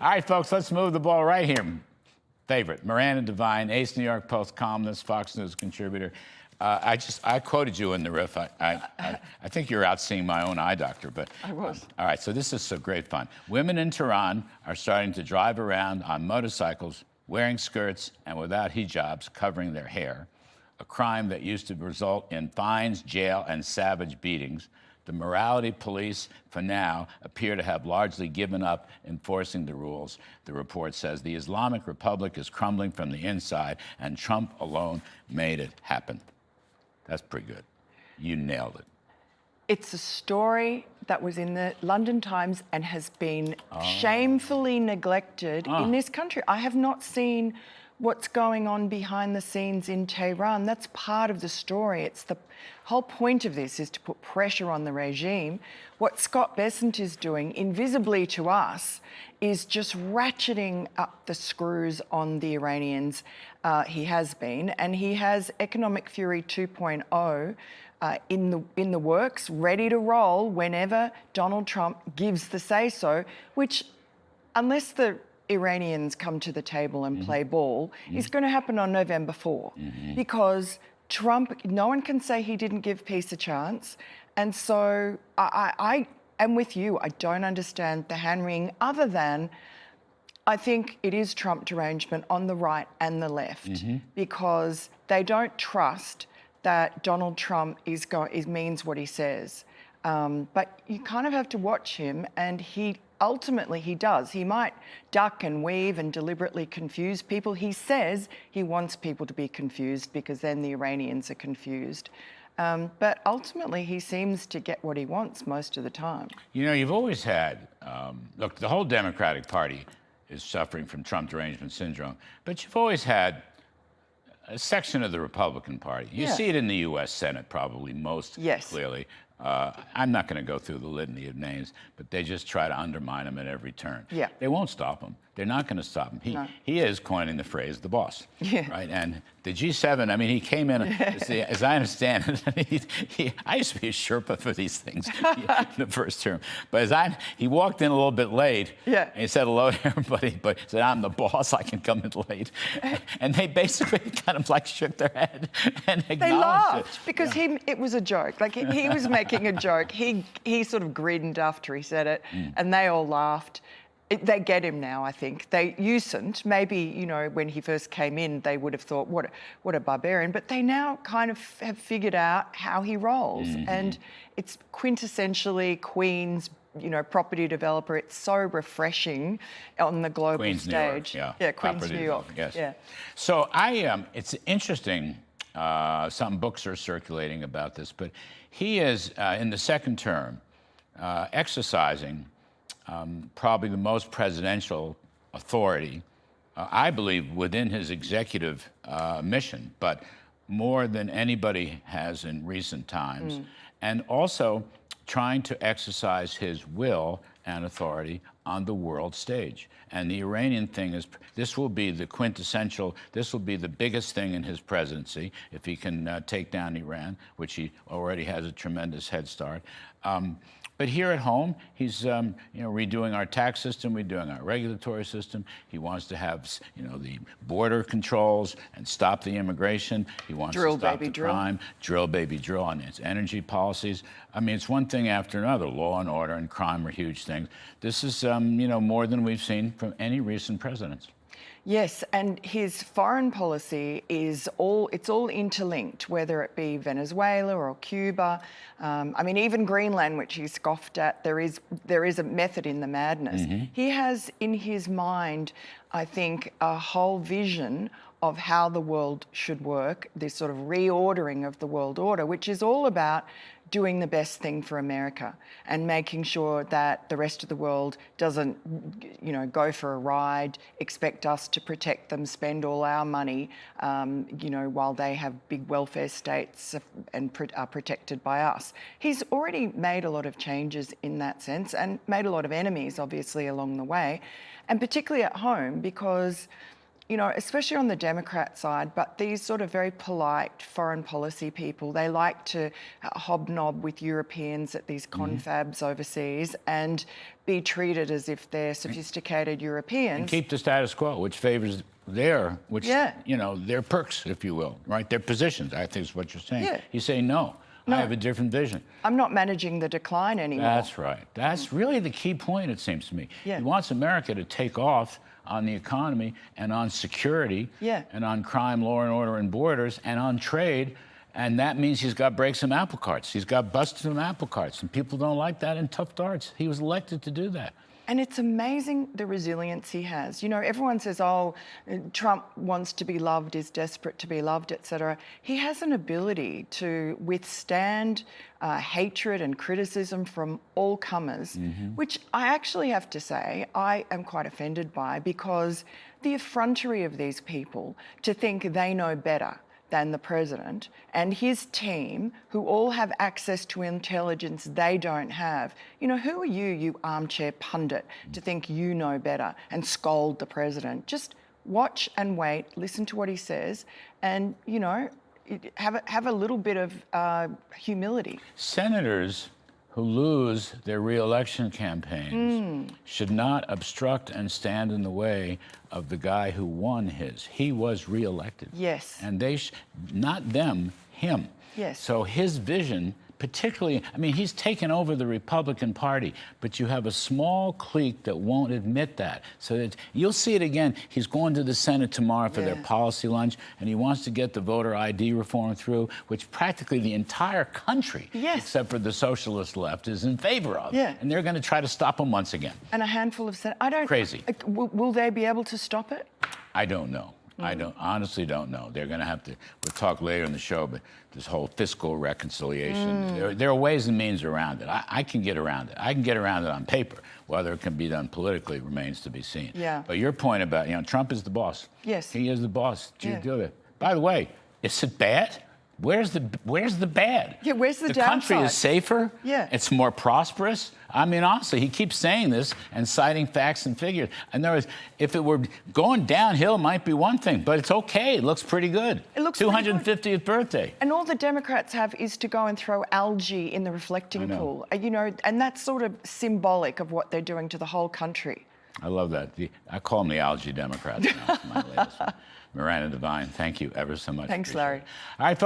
All right, folks, let's move the ball right here. Favorite, Miranda Devine, Ace New York Post columnist, Fox News contributor. I quoted you in the riff. I think you're out seeing my own eye doctor, but I was. All right, so this is so great fun. Women in Tehran are starting to drive around on motorcycles, wearing skirts and without hijabs covering their hair, a crime that used to result in fines, jail, and savage beatings. The morality police, for now, appear to have largely given up enforcing the rules. The report says the Islamic Republic is crumbling from the inside, and Trump alone made it happen. That's pretty good. You nailed it. It's a story that was in the London Times and has been shamefully neglected in this country. I have not seen what's going on behind the scenes in Tehran. That's part of the story. It's the whole point of this is to put pressure on the regime. What Scott Bessent is doing, invisibly to us, is just ratcheting up the screws on the Iranians. He has been, and he has Economic Fury 2.0 in the works, ready to roll whenever Donald Trump gives the say-so, which, unless the Iranians come to the table and play ball, is going to happen on November 4, because Trump, no one can say he didn't give peace a chance. And so I am with you. I don't understand the hand-wringing, other than I think it is Trump derangement on the right and the left, because they don't trust that Donald Trump means what he says. But you kind of have to watch him, and ultimately he does. He might duck and weave and deliberately confuse people. He says he wants people to be confused because then the Iranians are confused. But ultimately he seems to get what he wants most of the time. You know, you've always had, look, the whole Democratic Party is suffering from Trump derangement syndrome, but you've always had a section of the Republican Party. You see it in the U.S. Senate probably most clearly. I'm not going to go through the litany of names, but they just try to undermine him at every turn. Yeah. They won't stop him. They're not going to stop him. He is coining the phrase "the boss," right? And the G7. I mean, he came in as I understand it. I used to be a Sherpa for these things in the first term, but he walked in a little bit late. And he said hello to everybody, but he said, "I'm the boss. I can come in late." And they basically kind of like shook their head and acknowledged they laughed it. because it was a joke. Like he was making a joke. He sort of grinned after he said it, and they all laughed. They get him now, I think. They usedn't. Maybe, you know, when he first came in, they would have thought, what a barbarian. But they now kind of have figured out how he rolls. And it's quintessentially Queen's, you know, property developer. It's so refreshing on the global Queens, stage. New York, Queens, property New York. Yes. Yeah. So it's interesting. Some books are circulating about this, but he is in the second term exercising probably the most presidential authority, I believe, within his executive mission, but more than anybody has in recent times. And also trying to exercise his will and authority on the world stage. And the Iranian thing is, this will be the quintessential, this will be the biggest thing in his presidency, if he can take down Iran, which he already has a tremendous head start. But here at home, he's redoing our tax system, redoing our regulatory system. He wants to have the border controls and stop the immigration. He wants to stop the crime, drill baby drill on his energy policies. I mean, it's one thing after another. Law and order and crime are huge things. This is more than we've seen from any recent presidents. Yes, and his foreign policy is all interlinked, whether it be Venezuela or Cuba. I mean, even Greenland, which he scoffed at, there is a method in the madness. He has in his mind, I think, a whole vision of how the world should work, this sort of reordering of the world order, which is all about doing the best thing for America and making sure that the rest of the world doesn't, go for a ride, expect us to protect them, spend all our money, while they have big welfare states and are protected by us. He's already made a lot of changes in that sense and made a lot of enemies, obviously, along the way, and particularly at home, because you know, especially on the Democrat side, but these sort of very polite foreign policy people, they like to hobnob with Europeans at these confabs overseas and be treated as if they're sophisticated Europeans. And keep the status quo, which favors their, Yeah. you know, their perks, if you will, right? Their positions, I think is what you're saying. Yeah. You say, no, I have a different vision. I'm not managing the decline anymore. That's right. That's really the key point, it seems to me. Yeah. He wants America to take off on the economy and on security and on crime, law and order and borders and on trade. And that means he's got break some apple carts. He's got busted some apple carts. And people don't like that in tough darts. He was elected to do that. And it's amazing the resilience he has. You know, everyone says, oh, Trump wants to be loved, is desperate to be loved, etc. He has an ability to withstand hatred and criticism from all comers, which I actually have to say I am quite offended by, because the effrontery of these people to think they know better than the president and his team, who all have access to intelligence they don't have. You know, who are you armchair pundit, to think you know better and scold the president? Just watch and wait, listen to what he says, and, you know, have a little bit of humility. Senators who lose their re-election campaigns should not obstruct and stand in the way of the guy who won his. He was re-elected. Yes. And they, not them, him. Yes. So his vision, particularly, I mean, he's taken over the Republican Party, but you have a small clique that won't admit that. So that you'll see it again. He's going to the Senate tomorrow for their policy lunch, and he wants to get the voter ID reform through, which practically the entire country, except for the socialist left, is in favor of. And they're going to try to stop him once again. And a handful of I don't. Crazy. Will they be able to stop it? I don't know. I honestly don't know. They're going to have to, we'll talk later in the show, but this whole fiscal reconciliation, there are ways and means around it. I can get around it. I can get around it on paper. Whether it can be done politically remains to be seen. But your point about, you know, Trump is the boss. Yes. He is the boss. By the way, is it bad? Where's the bad? Yeah, where's the downside? The country is safer. It's more prosperous. I mean, honestly, he keeps saying this and citing facts and figures. In other words, if it were going downhill, it might be one thing, but it's okay. It looks pretty good. It looks 250th birthday. And all the Democrats have is to go and throw algae in the reflecting pool. You know, and that's sort of symbolic of what they're doing to the whole country. I love that. I call them the algae Democrats now. My latest one. Miranda Devine, thank you ever so much. Thanks, Larry. All right, folks.